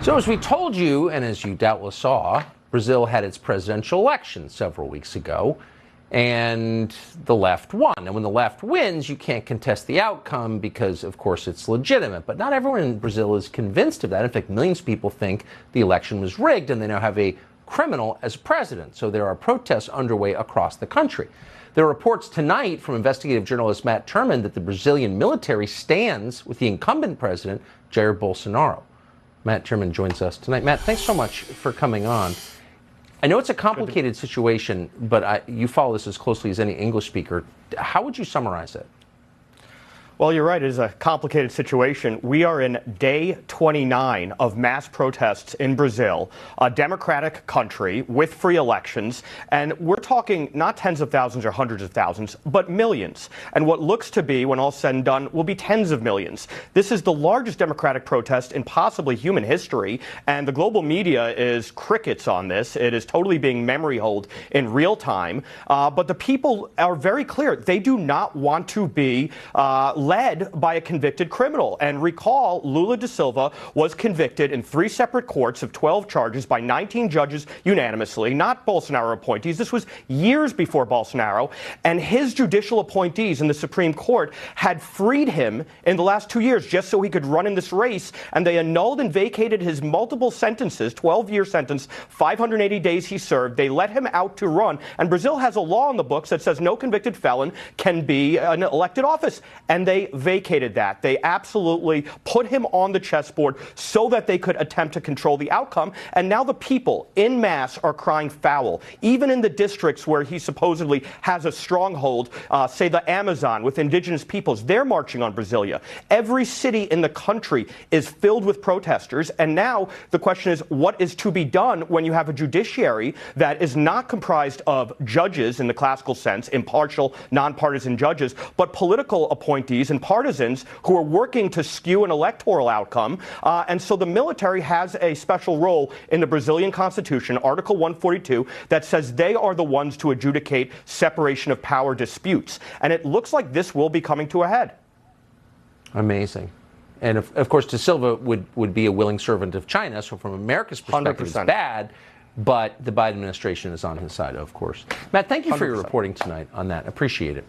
So as we told you, and as you doubtless saw, Brazil had its presidential election several weeks ago, and the left won. And when the left wins, you can't contest the outcome because, of course, it's legitimate. But not everyone in Brazil is convinced of that. In fact, millions of people think the election was rigged, and they now have a criminal as president. So there are protests underway across the country. There are reports tonight from investigative journalist Matt Turman that the Brazilian military stands with the incumbent president, Jair Bolsonaro. Matt Turman joins us tonight. Matt, thanks so much for coming on. I know it's a complicated situation, but you follow this as closely as any English speaker. How would you summarize it? Well, you're right. It is a complicated situation. We are in day 29 of mass protests in Brazil, a democratic country with free elections. And we're talking not tens of thousands or hundreds of thousands, but millions. And what looks to be, when all said and done, will be tens of millions. This is the largest democratic protest in possibly human history. And the global media is crickets on this. It is totally being memory holed in real time. But the people are very clear. They do not want to be led by a convicted criminal. And recall, Lula da Silva was convicted in 3 separate courts of 12 charges by 19 judges unanimously, not Bolsonaro appointees. This was years before Bolsonaro. And his judicial appointees in the Supreme Court had freed him in the last 2 years just so he could run in this race. And they annulled and vacated his multiple sentences, 12-year sentence, 580 days he served. They let him out to run. And Brazil has a law in the books that says no convicted felon can be an elected office. And they vacated that. They absolutely put him on the chessboard so that they could attempt to control the outcome. And now the people en masse are crying foul. Even in the districts where he supposedly has a stronghold, say the Amazon with indigenous peoples, they're marching on Brasilia. Every city in the country is filled with protesters. And now the question is, what is to be done when you have a judiciary that is not comprised of judges in the classical sense, impartial, nonpartisan judges, but political appointees and partisans who are working to skew an electoral outcome. And so the military has a special role in the Brazilian Constitution, Article 142, that says they are the ones to adjudicate separation of power disputes. And it looks like this will be coming to a head. Amazing. And of course, Da Silva would be a willing servant of China. So from America's perspective, 100%. It's bad. But the Biden administration is on his side, of course. Matt, thank you for your reporting tonight on that. Appreciate it.